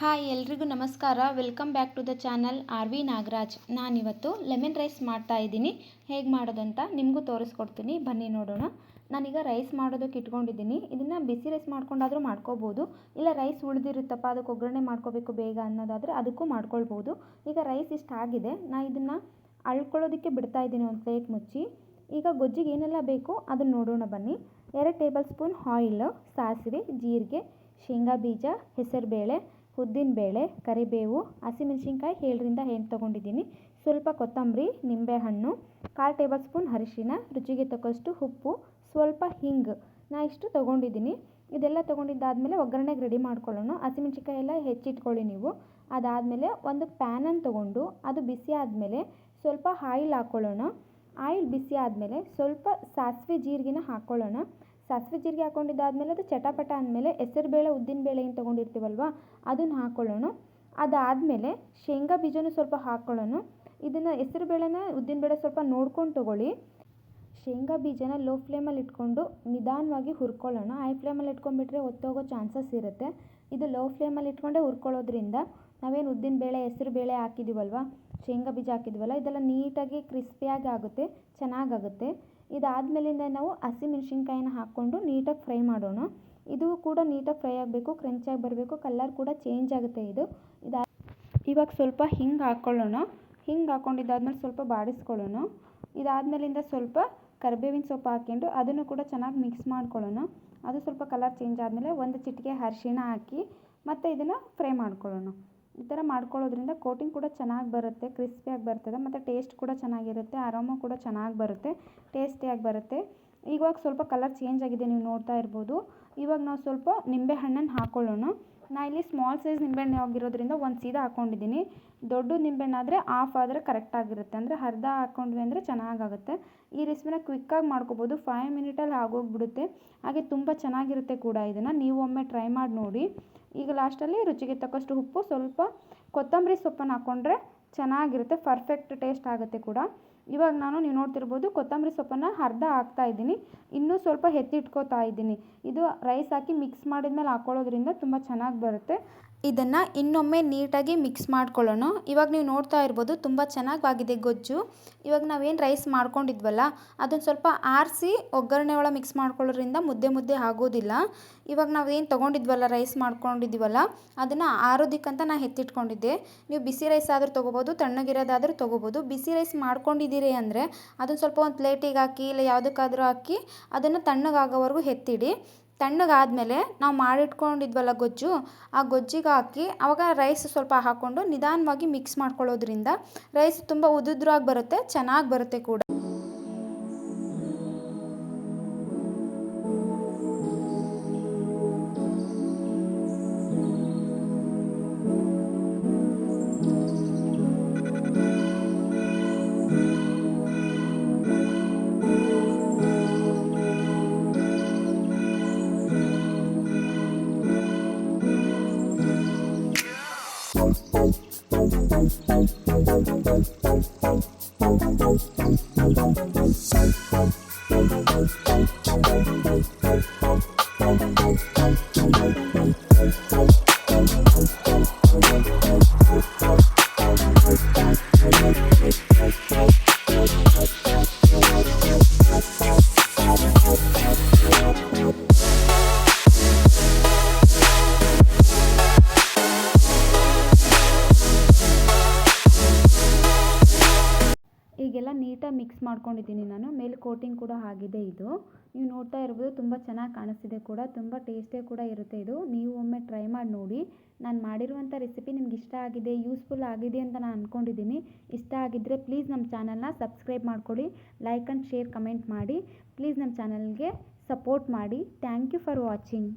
Hi ಎಲ್ರಿಗೂ ನಮಸ್ಕಾರ. Welcome back to the channel R V Nagaraj. ನಾನಿವತ್ತು ಲೆಮನ್ ರೈಸ್ ಮಾಡ್ತಾ ಇದ್ದೀನಿ. ಹೇಗೆ ಮಾಡೋದಂತ ನಿಮಗೂ ತೋರಿಸ್ಕೊಡ್ತೀನಿ, ಬನ್ನಿ ನೋಡೋಣ. ನಾನೀಗ ರೈಸ್ ಮಾಡೋದಕ್ಕೆ ಇಟ್ಕೊಂಡಿದ್ದೀನಿ. ಇದನ್ನು ಬಿಸಿ ರೈಸ್ ಮಾಡ್ಕೊಂಡಾದರೂ ಮಾಡ್ಕೋಬೋದು, ಇಲ್ಲ ರೈಸ್ ಉಳಿದಿರುತ್ತಪ್ಪ ಅದಕ್ಕೆ ಒಗ್ಗರಣೆ ಮಾಡ್ಕೋಬೇಕು ಬೇಗ ಅನ್ನೋದಾದರೆ ಅದಕ್ಕೂ ಮಾಡ್ಕೊಳ್ಬೋದು. ಈಗ ರೈಸ್ ಇಷ್ಟ ಆಗಿದೆ, ನಾನು ಇದನ್ನು ಅಳ್ಕೊಳ್ಳೋದಕ್ಕೆ ಬಿಡ್ತಾ ಇದ್ದೀನಿ ಒಂದು ಪ್ಲೇಟ್ ಮುಚ್ಚಿ. ಈಗ ಗೊಜ್ಜಿಗೆ ಏನೆಲ್ಲ ಬೇಕು ಅದನ್ನು ನೋಡೋಣ ಬನ್ನಿ. 2 ಟೇಬಲ್ ಸ್ಪೂನ್ ಆಯಿಲ್, ಸಾಸಿವೆ, ಜೀರಿಗೆ, ಶೇಂಗಾ ಬೀಜ, ಹೆಸರುಬೇಳೆ, ಉದ್ದಿನಬೇಳೆ, ಕರಿಬೇವು, ಹಸಿಮೆಣಸಿನ್ಕಾಯಿ 7ರಿಂದ 8 ತೊಗೊಂಡಿದ್ದೀನಿ, ಸ್ವಲ್ಪ ಕೊತ್ತಂಬರಿ, ನಿಂಬೆಹಣ್ಣು, 1/4 ಟೇಬಲ್ ಸ್ಪೂನ್ ಅರಿಶಿನ, ರುಚಿಗೆ ತಕ್ಕಷ್ಟು ಉಪ್ಪು, ಸ್ವಲ್ಪ ಹಿಂಗು, ನಾನು ಇಷ್ಟು ತೊಗೊಂಡಿದ್ದೀನಿ. ಇದೆಲ್ಲ ತೊಗೊಂಡಿದ್ದಾದಮೇಲೆ ಒಗ್ಗರಣೆಗೆ ರೆಡಿ ಮಾಡ್ಕೊಳ್ಳೋಣ. ಹಸಿಮೆಣಸಿನ್ಕಾಯಿ ಎಲ್ಲ ಹೆಚ್ಚಿಟ್ಕೊಳ್ಳಿ ನೀವು. ಅದಾದಮೇಲೆ ಒಂದು ಪ್ಯಾನನ್ನು ತೊಗೊಂಡು ಅದು ಬಿಸಿ ಆದಮೇಲೆ ಸ್ವಲ್ಪ ಆಯಿಲ್ ಹಾಕ್ಕೊಳ್ಳೋಣ. ಆಯಿಲ್ ಬಿಸಿ ಆದಮೇಲೆ ಸ್ವಲ್ಪ ಸಾಸಿವೆ ಜೀರಿಗೆನ ಹಾಕ್ಕೊಳ್ಳೋಣ. ಸಾಸಿವೆ ಜೀರಿಗೆ ಹಾಕ್ಕೊಂಡಿದ್ದಾದಮೇಲೆ ಅದು ಚಟಪಟ ಅಂದಮೇಲೆ ಹೆಸರುಬೇಳೆ ಉದ್ದಿನಬೇಳೆ ಏನು ತೊಗೊಂಡಿರ್ತೀವಲ್ವ ಅದನ್ನು ಹಾಕ್ಕೊಳ್ಳೋಣ. ಅದಾದಮೇಲೆ ಶೇಂಗಾ ಬೀಜನೂ ಸ್ವಲ್ಪ ಹಾಕ್ಕೊಳ್ಳೋಣ. ಇದನ್ನು ಹೆಸರುಬೇಳೆನ ಉದ್ದಿನಬೇಳೆ ಸ್ವಲ್ಪ ನೋಡ್ಕೊಂಡು ತೊಗೊಳ್ಳಿ. ಶೇಂಗಾ ಬೀಜನ ಲೋ ಫ್ಲೇಮಲ್ಲಿ ಇಟ್ಕೊಂಡು ನಿಧಾನವಾಗಿ ಹುರ್ಕೊಳ್ಳೋಣ. ಹೈ ಫ್ಲೇಮಲ್ಲಿ ಇಟ್ಕೊಂಡ್ಬಿಟ್ರೆ ಒತ್ತೋಗೋ ಚಾನ್ಸಸ್ ಇರುತ್ತೆ. ಇದು ಲೋ ಫ್ಲೇಮಲ್ಲಿ ಇಟ್ಕೊಂಡೇ ಹುರ್ಕೊಳ್ಳೋದ್ರಿಂದ ನಾವೇನು ಉದ್ದಿನಬೇಳೆ ಹೆಸರುಬೇಳೆ ಹಾಕಿದ್ದೀವಲ್ವ, ಶೇಂಗಾ ಬೀಜ ಹಾಕಿದ್ವಲ್ಲ, ಇದೆಲ್ಲ ನೀಟಾಗಿ ಕ್ರಿಸ್ಪಿಯಾಗಿ ಆಗುತ್ತೆ, ಚೆನ್ನಾಗಾಗುತ್ತೆ. ಇದಾದಮೇಲಿಂದ ನಾವು ಹಸಿಮೆಣಸಿನ್ಕಾಯಿನ ಹಾಕ್ಕೊಂಡು ನೀಟಾಗಿ ಫ್ರೈ ಮಾಡೋಣ. ಇದು ಕೂಡ ನೀಟಾಗಿ ಫ್ರೈ ಆಗಬೇಕು, ಕ್ರಂಚಾಗಿ ಬರಬೇಕು, ಕಲರ್ ಕೂಡ ಚೇಂಜ್ ಆಗುತ್ತೆ ಇದು. ಇವಾಗ ಸ್ವಲ್ಪ ಹಿಂಗೆ ಹಾಕ್ಕೊಳ್ಳೋಣ. ಹಿಂಗೆ ಹಾಕ್ಕೊಂಡಿದ್ದಾದ್ಮೇಲೆ ಸ್ವಲ್ಪ ಬಾಡಿಸ್ಕೊಳ್ಳೋಣ. ಇದಾದಮೇಲಿಂದ ಸ್ವಲ್ಪ ಕರಿಬೇವಿನ ಸೊಪ್ಪು ಹಾಕ್ಕೊಂಡು ಅದನ್ನು ಕೂಡ ಚೆನ್ನಾಗಿ ಮಿಕ್ಸ್ ಮಾಡ್ಕೊಳ್ಳೋಣ. ಅದು ಸ್ವಲ್ಪ ಕಲರ್ ಚೇಂಜ್ ಆದಮೇಲೆ ಒಂದು ಚಿಟಿಕೆ ಅರಿಶಿಣ ಹಾಕಿ ಮತ್ತು ಇದನ್ನು ಫ್ರೈ ಮಾಡ್ಕೊಳ್ಳೋಣ. ಈ ಥರ ಮಾಡ್ಕೊಳ್ಳೋದ್ರಿಂದ ಕೋಟಿಂಗ್ ಕೂಡ ಚೆನ್ನಾಗಿ ಬರುತ್ತೆ, ಕ್ರಿಸ್ಪಿಯಾಗಿ ಬರ್ತದೆ, ಮತ್ತು ಟೇಸ್ಟ್ ಕೂಡ ಚೆನ್ನಾಗಿರುತ್ತೆ, ಅರೋಮಾ ಕೂಡ ಚೆನ್ನಾಗಿ ಬರುತ್ತೆ, ಟೇಸ್ಟಿಯಾಗಿ ಬರುತ್ತೆ. ಇವಾಗ ಸ್ವಲ್ಪ ಕಲರ್ ಚೇಂಜ್ ಆಗಿದೆ, ನೀವು ನೋಡ್ತಾ ಇರ್ಬೋದು. ಇವಾಗ ನಾವು ಸ್ವಲ್ಪ ನಿಂಬೆಹಣ್ಣನ್ನು ಹಾಕ್ಕೊಳ್ಳೋಣ. ನಾನು ಇಲ್ಲಿ ಸ್ಮಾಲ್ ಸೈಜ್ ನಿಂಬೆಹಣ್ಣು ಆಗಿರೋದ್ರಿಂದ ಒಂದು ಸೀದಾ ಹಾಕ್ಕೊಂಡಿದ್ದೀನಿ. ದೊಡ್ಡ ನಿಂಬೆಹಣ್ಣಾದರೆ ಆಫ್ ಆದರೆ ಕರೆಕ್ಟಾಗಿರುತ್ತೆ, ಅಂದರೆ ಅರ್ಧ ಹಾಕ್ಕೊಂಡ್ವಿ ಅಂದರೆ ಚೆನ್ನಾಗಾಗುತ್ತೆ. ಈ ರೆಸಿಪಿನ ಕ್ವಿಕ್ಕಾಗಿ ಮಾಡ್ಕೋಬೋದು, 5 ಮಿನಿಟಲ್ಲಿ ಆಗೋಗ್ಬಿಡುತ್ತೆ. ಹಾಗೆ ತುಂಬ ಚೆನ್ನಾಗಿರುತ್ತೆ ಕೂಡ. ಇದನ್ನು ನೀವು ಒಮ್ಮೆ ಟ್ರೈ ಮಾಡಿ ನೋಡಿ. ಈಗ ಲಾಸ್ಟಲ್ಲಿ ರುಚಿಗೆ ತಕ್ಕಷ್ಟು ಉಪ್ಪು, ಸ್ವಲ್ಪ ಕೊತ್ತಂಬರಿ ಸೊಪ್ಪನ್ನು ಹಾಕ್ಕೊಂಡ್ರೆ ಚೆನ್ನಾಗಿರುತ್ತೆ, ಪರ್ಫೆಕ್ಟ್ ಟೇಸ್ಟ್ ಆಗುತ್ತೆ ಕೂಡ. ಇವಾಗ ನೀವು ನೋಡ್ತಿರ್ಬೋದು ಕೊತ್ತಂಬರಿ ಸೊಪ್ಪನ್ನು ಅರ್ಧ ಹಾಕ್ತಾಯಿದ್ದೀನಿ, ಇನ್ನೂ ಸ್ವಲ್ಪ ಎತ್ತಿಟ್ಕೋತಾ ಇದ್ದೀನಿ. ಇದು ರೈಸ್ ಹಾಕಿ ಮಿಕ್ಸ್ ಮಾಡಿದ್ಮೇಲೆ ಹಾಕ್ಕೊಳ್ಳೋದ್ರಿಂದ ತುಂಬ ಚೆನ್ನಾಗಿ ಬರುತ್ತೆ. ಇದನ್ನು ಇನ್ನೊಮ್ಮೆ ನೀಟಾಗಿ ಮಿಕ್ಸ್ ಮಾಡ್ಕೊಳ್ಳೋಣ. ಇವಾಗ ನೀವು ನೋಡ್ತಾ ಇರ್ಬೋದು ತುಂಬ ಚೆನ್ನಾಗಾಗಿದೆ ಗೊಜ್ಜು. ಇವಾಗ ನಾವೇನು ರೈಸ್ ಮಾಡ್ಕೊಂಡಿದ್ವಲ್ಲ ಅದನ್ನು ಸ್ವಲ್ಪ ಆರಿಸಿ ಒಗ್ಗರಣೆ ಒಳಗೆ ಮಿಕ್ಸ್ ಮಾಡ್ಕೊಳ್ಳೋದ್ರಿಂದ ಮುದ್ದೆ ಆಗೋದಿಲ್ಲ. ಇವಾಗ ನಾವೇನು ತೊಗೊಂಡಿದ್ವಲ್ಲ ರೈಸ್ ಮಾಡ್ಕೊಂಡಿದ್ದೀವಲ್ಲ ಅದನ್ನು ಆರೋದಕ್ಕಂತ ನಾನು ಎತ್ತಿಟ್ಕೊಂಡಿದ್ದೆ. ನೀವು ಬಿಸಿ ರೈಸ್ ಆದರೂ ತೊಗೋಬೋದು, ತಣ್ಣಗಿರೋದಾದರೂ ತೊಗೋಬೋದು. ಬಿಸಿ ರೈಸ್ ಮಾಡ್ಕೊಂಡಿದ್ದೀರಿ ಅಂದರೆ ಅದನ್ನು ಸ್ವಲ್ಪ ಒಂದು ಪ್ಲೇಟಿಗೆ ಹಾಕಿ ಇಲ್ಲ ಯಾವುದಕ್ಕಾದರೂ ಹಾಕಿ ಅದನ್ನು ತಣ್ಣಗಾಗೋವರೆಗೂ ಎತ್ತಿಡಿ. ತಣ್ಣಗಾದಮೇಲೆ ನಾವು ಮಾಡಿಟ್ಕೊಂಡಿದ್ವಲ್ಲ ಗೊಜ್ಜು, ಆ ಗೊಜ್ಜಿಗೆ ಹಾಕಿ ಆವಾಗ ರೈಸ್ ಸ್ವಲ್ಪ ಹಾಕ್ಕೊಂಡು ನಿಧಾನವಾಗಿ ಮಿಕ್ಸ್ ಮಾಡ್ಕೊಳ್ಳೋದ್ರಿಂದ ರೈಸ್ ತುಂಬ ಉದುದ್ರಾಗಿ ಬರುತ್ತೆ, ಚೆನ್ನಾಗಿ ಬರುತ್ತೆ ಕೂಡ. ಈಗೆಲ್ಲ ನೀಟಾಗಿ ಮಿಕ್ಸ್ ಮಾಡ್ಕೊಂಡಿದ್ದೀನಿ ನಾನು. ಮೇಲೆ ಕೋಟಿಂಗ್ ಕೂಡ ಆಗಿದೆ. ಇದು ನೀವು ನೋಡ್ತಾ ಇರ್ಬೋದು ತುಂಬ ಚೆನ್ನಾಗಿ ಕಾಣಿಸ್ತಿದೆ ಕೂಡ, ತುಂಬ ಟೇಸ್ಟಿಯಾಗಿ ಕೂಡ ಇರುತ್ತೆ ಇದು. ನೀವು ಒಮ್ಮೆ ಟ್ರೈ ಮಾಡಿ ನೋಡಿ. ನಾನು ಮಾಡಿರುವಂಥ ರೆಸಿಪಿ ನಿಮ್ಗೆ ಇಷ್ಟ ಆಗಿದೆ, ಯೂಸ್ಫುಲ್ ಆಗಿದೆ ಅಂತ ನಾನು ಅಂದ್ಕೊಂಡಿದ್ದೀನಿ. ಇಷ್ಟ ಆಗಿದ್ದರೆ ಪ್ಲೀಸ್ ನಮ್ಮ ಚಾನಲ್ನ ಸಬ್ಸ್ಕ್ರೈಬ್ ಮಾಡ್ಕೊಳ್ಳಿ, ಲೈಕ್ ಆ್ಯಂಡ್ ಶೇರ್ ಕಮೆಂಟ್ ಮಾಡಿ. ಪ್ಲೀಸ್ ನಮ್ಮ ಚಾನಲ್ಗೆ ಸಪೋರ್ಟ್ ಮಾಡಿ. Thank you for watching.